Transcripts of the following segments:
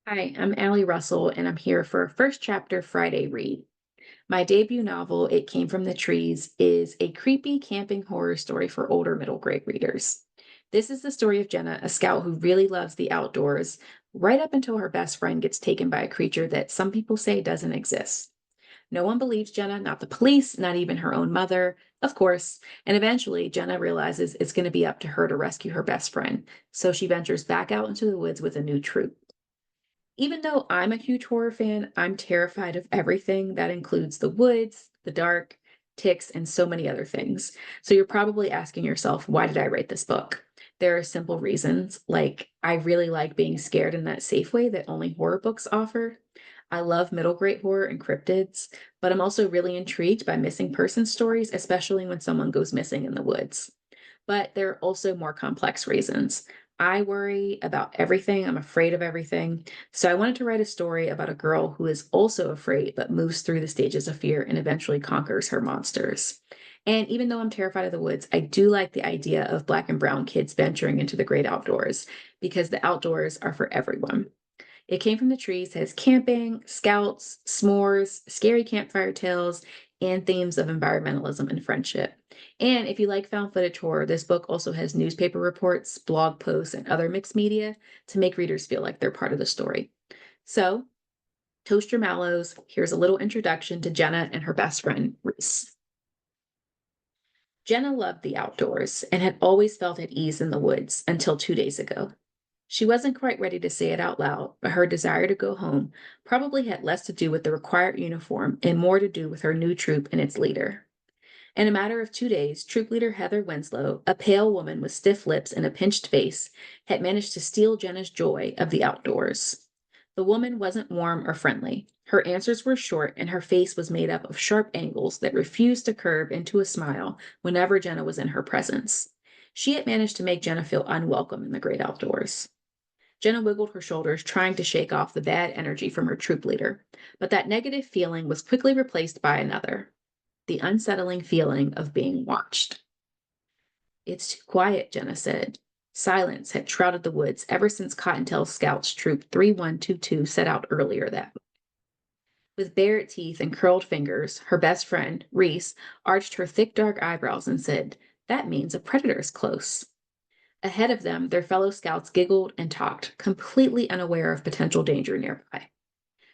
Hi, I'm Allie Russell, and I'm here for a first chapter Friday read. My debut novel, It Came from the Trees, is a creepy camping horror story for older middle grade readers. This is the story of Jenna, a scout who really loves the outdoors, right up until her best friend gets taken by a creature that some people say doesn't exist. No one believes Jenna, not the police, not even her own mother, of course, and eventually Jenna realizes it's going to be up to her to rescue her best friend, so she ventures back out into the woods with a new troop. Even though I'm a huge horror fan, I'm terrified of everything that includes the woods, the dark, ticks, and so many other things. So you're probably asking yourself, why did I write this book? There are simple reasons, like I really like being scared in that safe way that only horror books offer. I love middle grade horror and cryptids, but I'm also really intrigued by missing person stories, especially when someone goes missing in the woods. But there are also more complex reasons. I worry about everything. I'm afraid of everything. So I wanted to write a story about a girl who is also afraid, but moves through the stages of fear and eventually conquers her monsters. And even though I'm terrified of the woods, I do like the idea of black and brown kids venturing into the great outdoors because the outdoors are for everyone. It Came from the Trees has camping, scouts, s'mores, scary campfire tales, and themes of environmentalism and friendship. And if you like found footage horror, this book also has newspaper reports, blog posts, and other mixed media to make readers feel like they're part of the story. So, toast your mallows. Here's a little introduction to Jenna and her best friend, Reese. Jenna loved the outdoors and had always felt at ease in the woods until 2 days ago. She wasn't quite ready to say it out loud, but her desire to go home probably had less to do with the required uniform and more to do with her new troop and its leader. In a matter of 2 days, troop leader Heather Winslow, a pale woman with stiff lips and a pinched face, had managed to steal Jenna's joy of the outdoors. The woman wasn't warm or friendly. Her answers were short, and her face was made up of sharp angles that refused to curve into a smile whenever Jenna was in her presence. She had managed to make Jenna feel unwelcome in the great outdoors. Jenna wiggled her shoulders, trying to shake off the bad energy from her troop leader, but that negative feeling was quickly replaced by another, the unsettling feeling of being watched. It's too quiet, Jenna said. Silence had shrouded the woods ever since Cottontail Scouts Troop 3122 set out earlier that month. With bared teeth and curled fingers, her best friend, Reese, arched her thick dark eyebrows and said, "That means a predator is close." Ahead of them, their fellow scouts giggled and talked, completely unaware of potential danger nearby.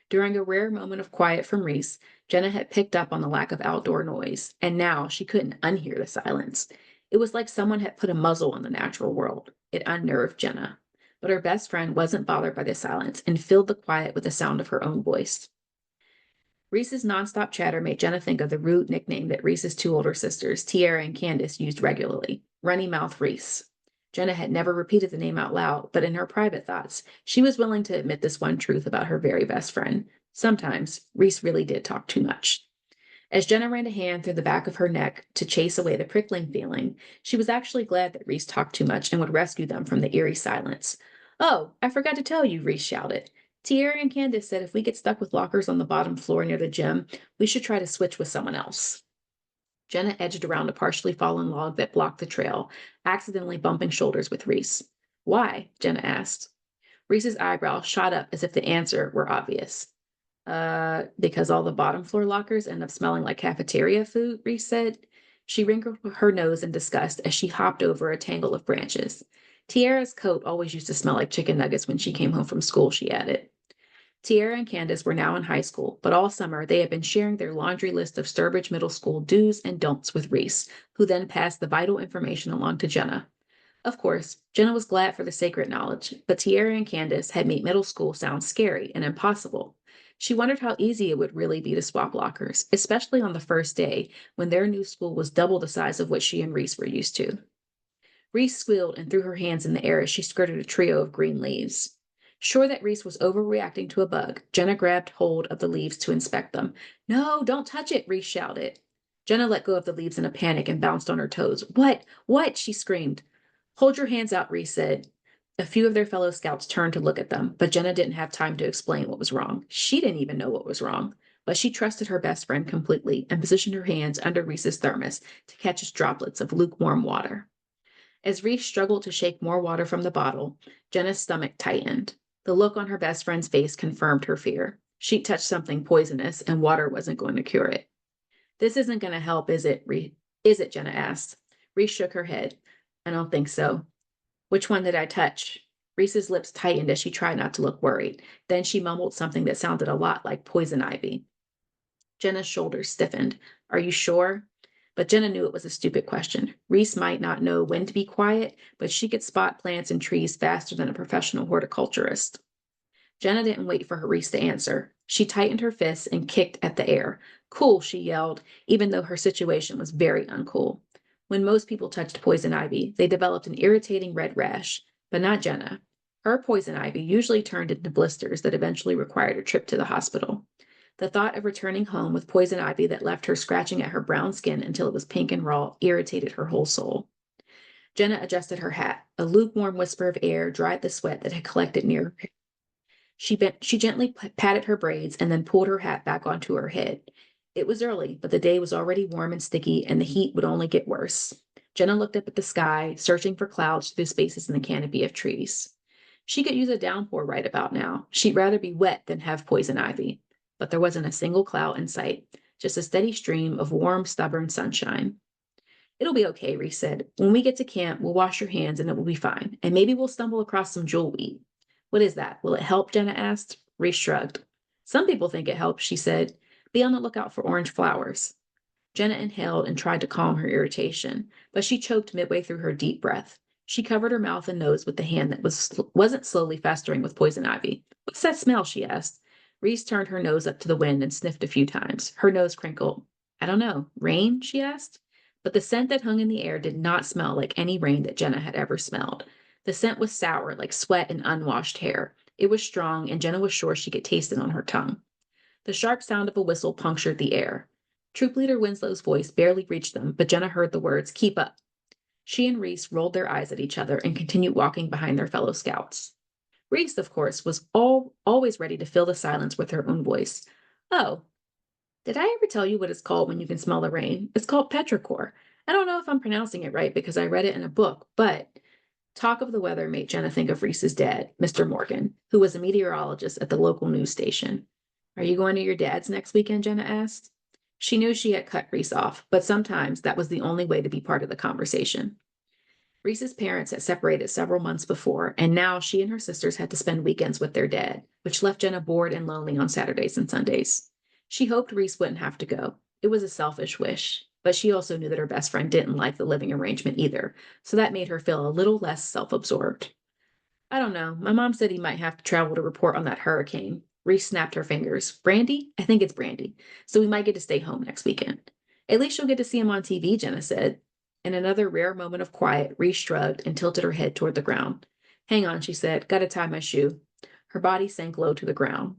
During a rare moment of quiet from Reese, Jenna had picked up on the lack of outdoor noise, and now she couldn't unhear the silence. It was like someone had put a muzzle on the natural world. It unnerved Jenna. But her best friend wasn't bothered by the silence and filled the quiet with the sound of her own voice. Reese's nonstop chatter made Jenna think of the rude nickname that Reese's two older sisters, Tiara and Candace, used regularly, Runny Mouth Reese. Jenna had never repeated the name out loud, but in her private thoughts, she was willing to admit this one truth about her very best friend. Sometimes, Reese really did talk too much. As Jenna ran a hand through the back of her neck to chase away the prickling feeling, she was actually glad that Reese talked too much and would rescue them from the eerie silence. "Oh, I forgot to tell you," Reese shouted. "Tierra and Candace said if we get stuck with lockers on the bottom floor near the gym, we should try to switch with someone else." Jenna edged around a partially fallen log that blocked the trail, accidentally bumping shoulders with Reese. "Why?" Jenna asked. Reese's eyebrows shot up as if the answer were obvious. Because all the bottom floor lockers end up smelling like cafeteria food," Reese said. She wrinkled her nose in disgust as she hopped over a tangle of branches. "Tiara's coat always used to smell like chicken nuggets when she came home from school," she added. Tiara and Candace were now in high school, but all summer they had been sharing their laundry list of Sturbridge Middle School do's and don'ts with Reese, who then passed the vital information along to Jenna. Of course, Jenna was glad for the sacred knowledge, but Tierra and Candace had made middle school sound scary and impossible. She wondered how easy it would really be to swap lockers, especially on the first day when their new school was double the size of what she and Reese were used to. Reese squealed and threw her hands in the air as she skirted a trio of green leaves. Sure that Reese was overreacting to a bug, Jenna grabbed hold of the leaves to inspect them. "No, don't touch it," Reese shouted. Jenna let go of the leaves in a panic and bounced on her toes. "What? What?" she screamed. "Hold your hands out," Reese said. A few of their fellow scouts turned to look at them, but Jenna didn't have time to explain what was wrong. She didn't even know what was wrong. But she trusted her best friend completely and positioned her hands under Reese's thermos to catch its droplets of lukewarm water. As Reese struggled to shake more water from the bottle, Jenna's stomach tightened. The look on her best friend's face confirmed her fear. She'd touched something poisonous, and water wasn't going to cure it. This isn't going to help, is it? Is it? Jenna asked. Reese shook her head. I don't think so. Which one did I touch? Reese's lips tightened as she tried not to look worried. Then she mumbled something that sounded a lot like poison ivy. Jenna's shoulders stiffened. Are you sure? But Jenna knew it was a stupid question. Reese might not know when to be quiet, but she could spot plants and trees faster than a professional horticulturist. Jenna didn't wait for Reese to answer. She tightened her fists and kicked at the air. Cool, she yelled, even though her situation was very uncool. When most people touched poison ivy, they developed an irritating red rash, but not Jenna. Her poison ivy usually turned into blisters that eventually required a trip to the hospital. The thought of returning home with poison ivy that left her scratching at her brown skin until it was pink and raw irritated her whole soul. Jenna adjusted her hat. A lukewarm whisper of air dried the sweat that had collected near her. She gently patted her braids and then pulled her hat back onto her head. It was early, but the day was already warm and sticky, and the heat would only get worse. Jenna looked up at the sky, searching for clouds through the spaces in the canopy of trees. She could use a downpour right about now. She'd rather be wet than have poison ivy. But there wasn't a single cloud in sight, just a steady stream of warm, stubborn sunshine. It'll be okay, Reese said. When we get to camp, we'll wash your hands and it will be fine. And maybe we'll stumble across some jewelweed. What is that? Will it help? Jenna asked. Reese shrugged. Some people think it helps, she said. Be on the lookout for orange flowers. Jenna inhaled and tried to calm her irritation, but she choked midway through her deep breath. She covered her mouth and nose with the hand that wasn't slowly festering with poison ivy. What's that smell? She asked. Reese turned her nose up to the wind and sniffed a few times. Her nose crinkled. I don't know. Rain? She asked. But the scent that hung in the air did not smell like any rain that Jenna had ever smelled. The scent was sour, like sweat and unwashed hair. It was strong, and Jenna was sure she could taste it on her tongue. The sharp sound of a whistle punctured the air. Troop Leader Winslow's voice barely reached them, but Jenna heard the words, keep up. She and Reese rolled their eyes at each other and continued walking behind their fellow scouts. Reese, of course, was always ready to fill the silence with her own voice. Oh, did I ever tell you what it's called when you can smell the rain? It's called petrichor. I don't know if I'm pronouncing it right because I read it in a book, but talk of the weather made Jenna think of Reese's dad, Mr. Morgan, who was a meteorologist at the local news station. Are you going to your dad's next weekend? Jenna asked. She knew she had cut Reese off, but sometimes that was the only way to be part of the conversation. Reese's parents had separated several months before, and now she and her sisters had to spend weekends with their dad, which left Jenna bored and lonely on Saturdays and Sundays. She hoped Reese wouldn't have to go. It was a selfish wish, but she also knew that her best friend didn't like the living arrangement either, so that made her feel a little less self-absorbed. I don't know. My mom said he might have to travel to report on that hurricane. Reese snapped her fingers. Brandy? I think it's Brandy. So we might get to stay home next weekend. At least you'll get to see him on TV, Jenna said. In another rare moment of quiet, Reese shrugged and tilted her head toward the ground. Hang on, she said. Gotta tie my shoe. Her body sank low to the ground.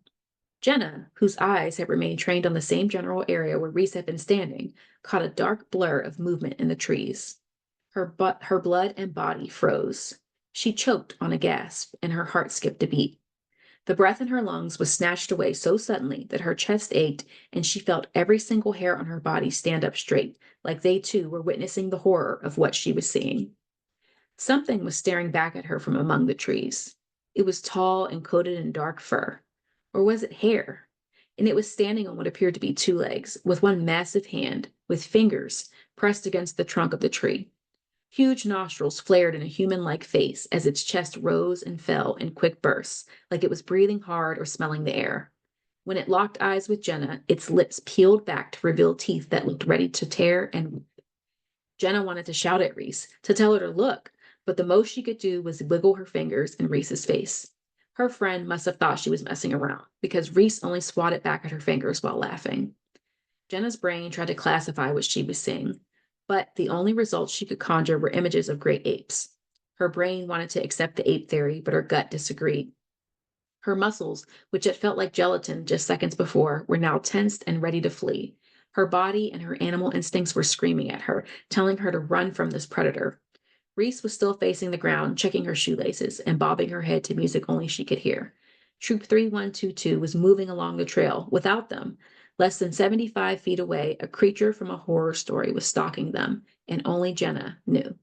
Jenna, whose eyes had remained trained on the same general area where Reese had been standing, caught a dark blur of movement in the trees. Her blood and body froze. She choked on a gasp, and her heart skipped a beat. The breath in her lungs was snatched away so suddenly that her chest ached, and she felt every single hair on her body stand up straight, like they too were witnessing the horror of what she was seeing. Something was staring back at her from among the trees. It was tall and coated in dark fur. Or was it hair? And it was standing on what appeared to be two legs, with one massive hand, with fingers pressed against the trunk of the tree. Huge nostrils flared in a human-like face as its chest rose and fell in quick bursts, like it was breathing hard or smelling the air. When it locked eyes with Jenna, its lips peeled back to reveal teeth that looked ready to tear and rip. Jenna wanted to shout at Reese, to tell her to look, but the most she could do was wiggle her fingers in Reese's face. Her friend must have thought she was messing around, because Reese only swatted back at her fingers while laughing. Jenna's brain tried to classify what she was seeing, but the only results she could conjure were images of great apes. Her brain wanted to accept the ape theory, but her gut disagreed. Her muscles, which had felt like gelatin just seconds before, were now tensed and ready to flee. Her body and her animal instincts were screaming at her, telling her to run from this predator. Reese was still facing the ground, checking her shoelaces and bobbing her head to music only she could hear. Troop 3122 was moving along the trail without them. Less than 75 feet away, a creature from a horror story was stalking them, and only Jenna knew.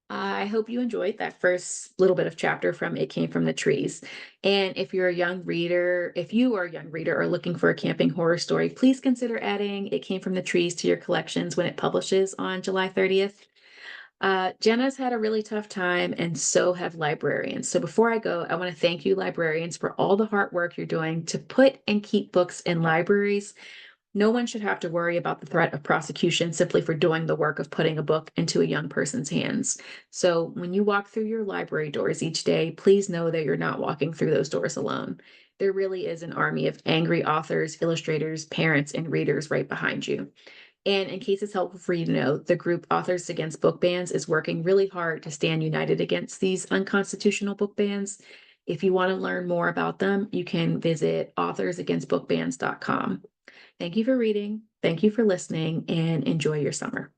I hope you enjoyed that first little bit of chapter from It Came from the Trees. And if you're a young reader, if you are a young reader or looking for a camping horror story, please consider adding It Came from the Trees to your collections when it publishes on July 30th. Jenna's had a really tough time, and so have librarians. So before I go, I want to thank you, librarians, for all the hard work you're doing to put and keep books in libraries. No one should have to worry about the threat of prosecution simply for doing the work of putting a book into a young person's hands. So when you walk through your library doors each day, please know that you're not walking through those doors alone. There really is an army of angry authors, illustrators, parents, and readers right behind you. And in case it's helpful for you to know, the group Authors Against Book Bans is working really hard to stand united against these unconstitutional book bans. If you want to learn more about them, you can visit authorsagainstbookbans.com. Thank you for reading. Thank you for listening, and enjoy your summer.